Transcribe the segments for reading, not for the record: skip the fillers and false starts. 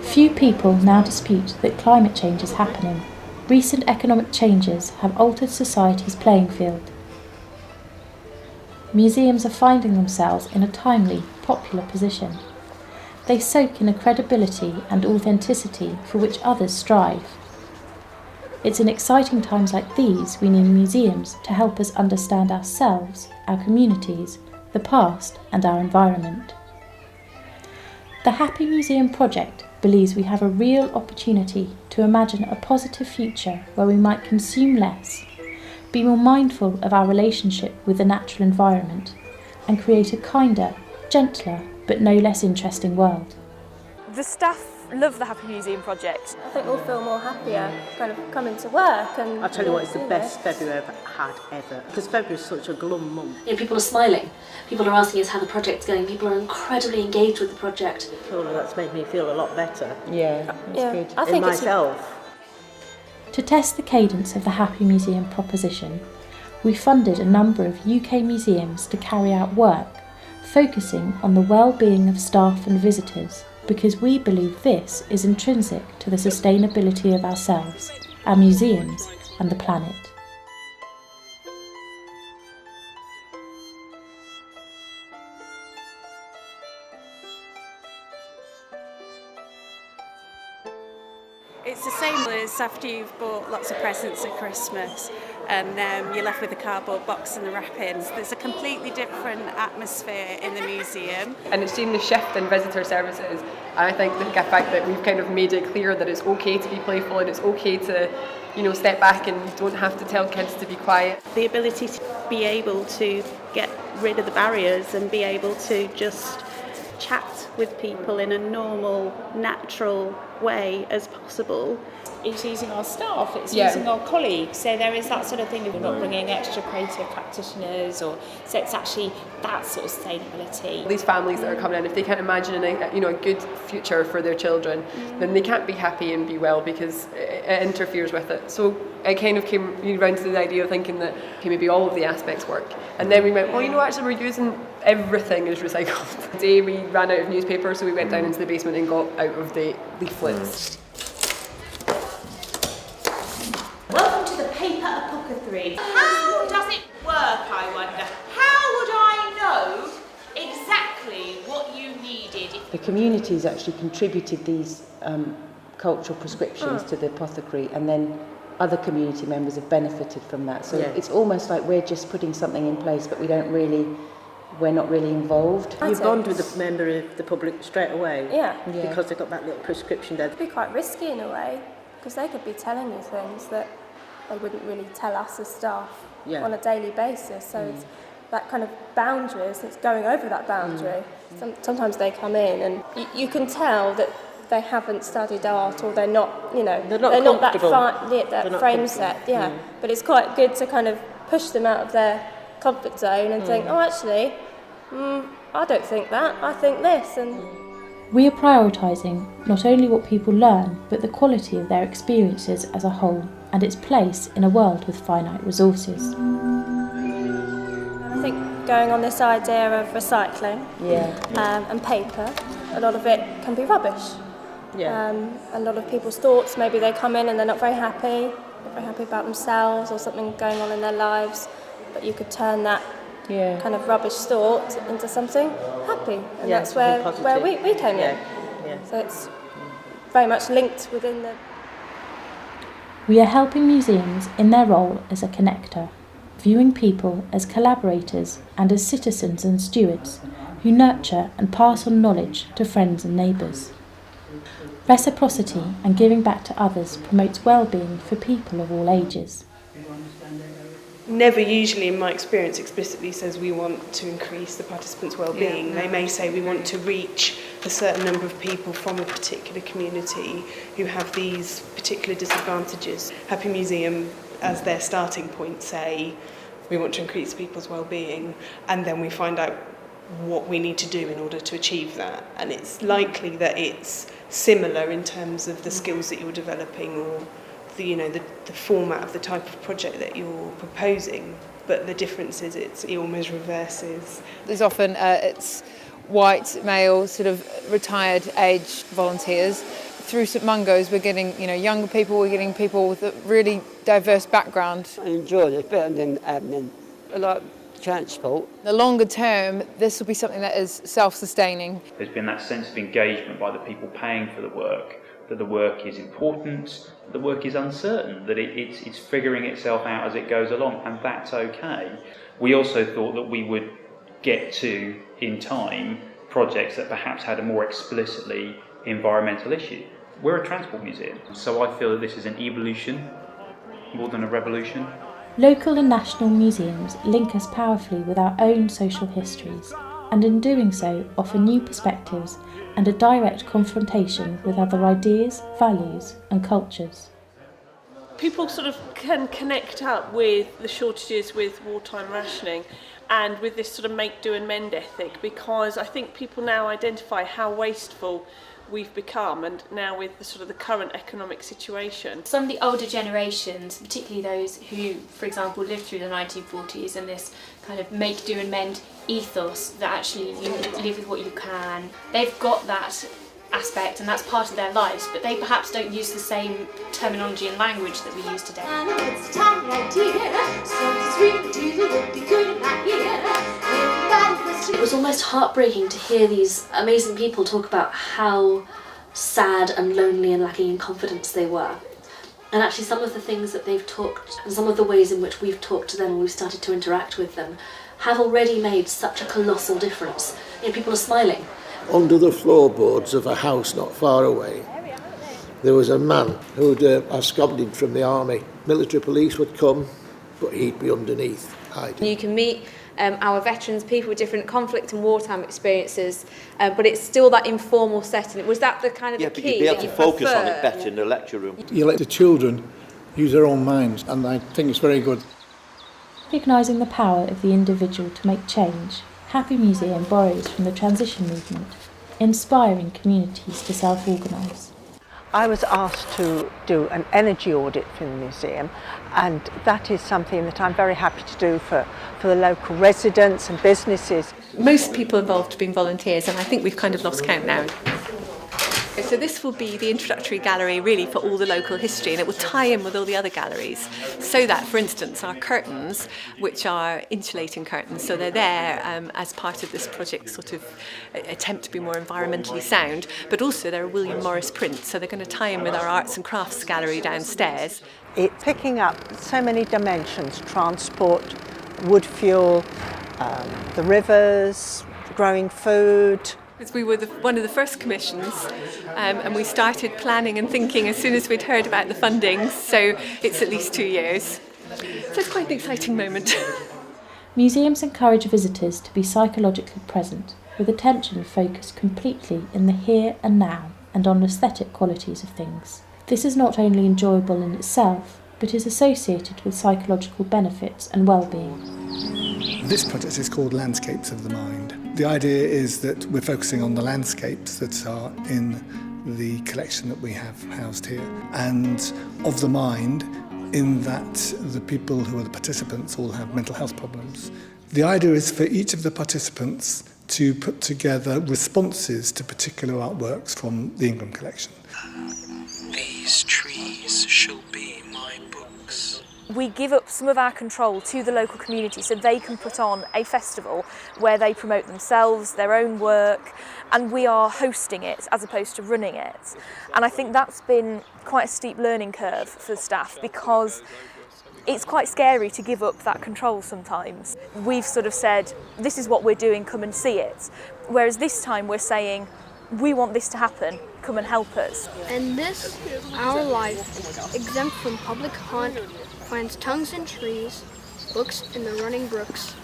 Few people now dispute that climate change is happening. Recent economic changes have altered society's playing field. Museums are finding themselves in a timely, popular position. They soak in a credibility and authenticity for which others strive. It's in exciting times like these we need museums to help us understand ourselves, our communities, the past and our environment. The Happy Museum project believes we have a real opportunity to imagine a positive future where we might consume less, be more mindful of our relationship with the natural environment, and create a kinder, gentler, but no less interesting world. The staff love the Happy Museum project. I think we'll feel more happier kind of coming to work. And I'll tell you what, it's the best February I've had ever, because February is such a glum month. You know, people are smiling, people are asking us how the project's going, people are incredibly engaged with the project. Surely that's made me feel a lot better. Yeah, good. I think in myself. To test the cadence of the Happy Museum proposition, we funded a number of UK museums to carry out work focusing on the well-being of staff and visitors, because we believe this is intrinsic to the sustainability of ourselves, our museums and the planet. It's the same as after you've bought lots of presents at Christmas and you're left with a cardboard box and the wrappings. There's a completely different atmosphere in the museum. And it's seen the shift in visitor services. I think the fact that we've kind of made it clear that it's okay to be playful and it's okay to, step back and don't have to tell kids to be quiet. The ability to be able to get rid of the barriers and be able to just chat with people in a normal, natural way as possible. It's using our staff, it's using our colleagues, so there is that sort of thing. We're not bringing extra creative practitioners, so it's actually that sort of sustainability. These families that are coming in, if they can't imagine a good future for their children, then they can't be happy and be well because it interferes with it. So it kind of came round to the idea of thinking that maybe all of the aspects work. And then we went, actually we're using everything is recycled. Today we ran out of newspaper, so we went down into the basement and got out of the leaflets. Welcome to the paper apothecary. How does it work, I wonder? How would I know exactly what you needed? The community's actually contributed these cultural prescriptions to the apothecary, and then other community members have benefited from that. So it's almost like we're just putting something in place, but we're not really involved. You bond with a member of the public straight away. Yeah. Because they've got that little prescription there. It'd be quite risky in a way, because they could be telling you things that they wouldn't really tell us as staff on a daily basis. So it's that kind of boundaries, it's going over that boundary. Sometimes they come in and you can tell that they haven't studied art, or they're not, they're not that frame set. But it's quite good to kind of push them out of their comfort zone and think, actually, I don't think that, I think this. And We are prioritising not only what people learn, but the quality of their experiences as a whole and its place in a world with finite resources. I think going on this idea of recycling and paper, a lot of it can be rubbish. A lot of people's thoughts, maybe they come in and they're not very happy about themselves or something going on in their lives, but you could turn that kind of rubbish thought into something happy, and that's where we came in. So it's very much linked within the... We are helping museums in their role as a connector, viewing people as collaborators and as citizens and stewards who nurture and pass on knowledge to friends and neighbours. Reciprocity and giving back to others promotes well-being for people of all ages. Never usually, in my experience, explicitly says we want to increase the participants' well-being. They may say we want to reach a certain number of people from a particular community who have these particular disadvantages. Happy Museum, as their starting point, say we want to increase people's well-being, and then we find out what we need to do in order to achieve that. And it's likely that it's similar in terms of the skills that you're developing or the format of the type of project that you're proposing, but the difference is it almost reverses. There's often it's white male sort of retired age volunteers through St Mungo's we're getting, younger people, we're getting people with a really diverse background. I enjoyed it better than admin. I like transport. The longer term, this will be something that is self-sustaining. There's been that sense of engagement by the people paying for the work, that the work is important, that the work is uncertain, that it's figuring itself out as it goes along, and that's okay. We also thought that we would get to, in time, projects that perhaps had a more explicitly environmental issue. We're a transport museum, so I feel that this is an evolution more than a revolution. Local and national museums link us powerfully with our own social histories, and in doing so offer new perspectives and a direct confrontation with other ideas, values and cultures. People sort of can connect up with the shortages with wartime rationing and with this sort of make, do and mend ethic, because I think people now identify how wasteful we've become, and now with the sort of the current economic situation. Some of the older generations, particularly those who, for example, lived through the 1940s and this kind of make, do and mend ethos that actually you live with what you can, they've got that aspect and that's part of their lives, but they perhaps don't use the same terminology and language that we use today. It was almost heartbreaking to hear these amazing people talk about how sad and lonely and lacking in confidence they were. And actually some of the things that they've talked, and some of the ways in which we've talked to them and we've started to interact with them, have already made such a colossal difference. People are smiling. Under the floorboards of a house not far away, there was a man who'd absconded from the army. Military police would come, but he'd be underneath, hiding. You can meet our veterans, people with different conflict and wartime experiences, but it's still that informal setting. Was that the kind of the key? Yeah, but you'd be able to focus on it better in the lecture room. You let the children use their own minds, and I think it's very good. Recognising the power of the individual to make change, Happy Museum borrows from the transition movement, inspiring communities to self-organise. I was asked to do an energy audit for the museum, and that is something that I'm very happy to do for the local residents and businesses. Most people involved have been volunteers, and I think we've kind of lost count now. So this will be the introductory gallery really for all the local history, and it will tie in with all the other galleries, so that, for instance, our curtains, which are insulating curtains, so they're there as part of this project sort of attempt to be more environmentally sound, but also they're a William Morris print, so they're going to tie in with our arts and crafts gallery downstairs. It's picking up so many dimensions: transport, wood fuel, the rivers, growing food. We were one of the first commissions, and we started planning and thinking as soon as we'd heard about the funding, so it's at least 2 years. So it's quite an exciting moment. Museums encourage visitors to be psychologically present, with attention focused completely in the here and now and on aesthetic qualities of things. This is not only enjoyable in itself, but is associated with psychological benefits and well-being. This project is called Landscapes of the Mind. The idea is that we're focusing on the landscapes that are in the collection that we have housed here, and of the mind, in that the people who are the participants all have mental health problems. The idea is for each of the participants to put together responses to particular artworks from the Ingram collection. These trees shall be my books. We give up some of our control to the local community so they can put on a festival where they promote themselves, their own work, and we are hosting it as opposed to running it. And I think that's been quite a steep learning curve for the staff, because it's quite scary to give up that control sometimes. We've sort of said, this is what we're doing, come and see it. Whereas this time we're saying, we want this to happen, come and help us. And this, our life, exempt from public hunt, finds tongues in trees, books in the running brooks.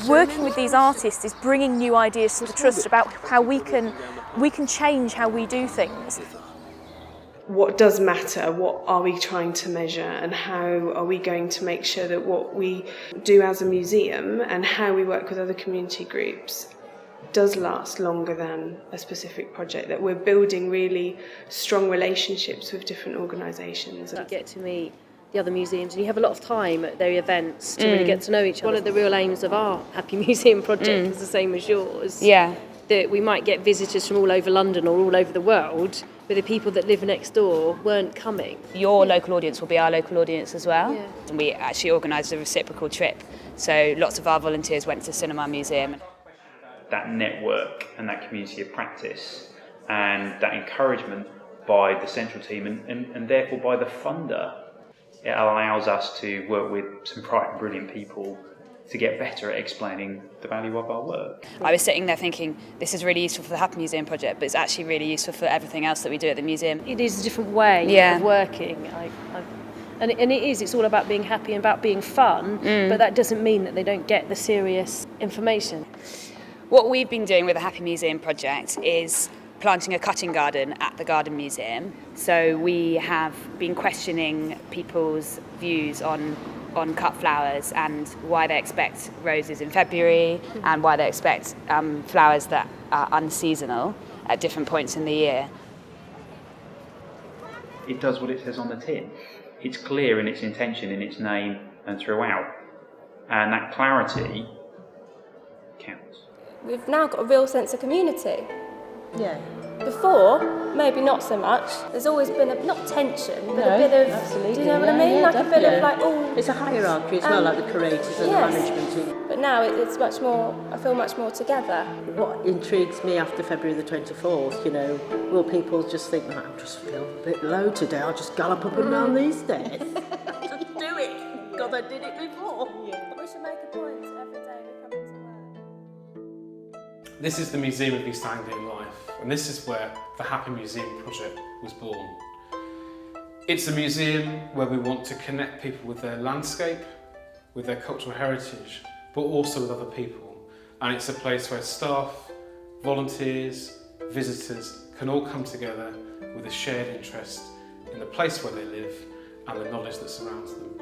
Working with these artists is bringing new ideas to the Trust about how we can change how we do things. What does matter? What are we trying to measure, and how are we going to make sure that what we do as a museum and how we work with other community groups does last longer than a specific project, that we're building really strong relationships with different organisations. You get to meet the other museums and you have a lot of time at their events to really get to know each other. One of the real aims of our Happy Museum project is the same as yours. Yeah. that we might get visitors from all over London or all over the world, but the people that live next door weren't coming. Your local audience will be our local audience as well. Yeah. And we actually organised a reciprocal trip. So lots of our volunteers went to the Cinema Museum. That network and that community of practice and that encouragement by the central team and therefore by the funder, it allows us to work with some bright and brilliant people to get better at explaining the value of our work. I was sitting there thinking, this is really useful for the Happy Museum project, but it's actually really useful for everything else that we do at the museum. It is a different way of working. And it's all about being happy and about being fun, but that doesn't mean that they don't get the serious information. What we've been doing with the Happy Museum project is planting a cutting garden at the Garden Museum. So we have been questioning people's views on cut flowers and why they expect roses in February and why they expect flowers that are unseasonal at different points in the year. It does what it says on the tin. It's clear in its intention, in its name and throughout. And that clarity counts. We've now got a real sense of community. Yeah. Before, maybe not so much. There's always been not tension, but a bit of. Absolutely. Do you know what I mean? Like definitely. a bit of like, oh. It's a hierarchy as well, like the curators and the management team. But now it's much more. I feel much more together. What intrigues me after February the 24th, you know, will people just think, I'm just feeling a bit low today, I'll just gallop up and down these stairs. Just do it, because I did it before. We should make a point every day we come into work. This is the Museum of East Anglian Life, and this is where the Happy Museum project was born. It's a museum where we want to connect people with their landscape, with their cultural heritage, but also with other people. And it's a place where staff, volunteers, visitors can all come together with a shared interest in the place where they live and the knowledge that surrounds them.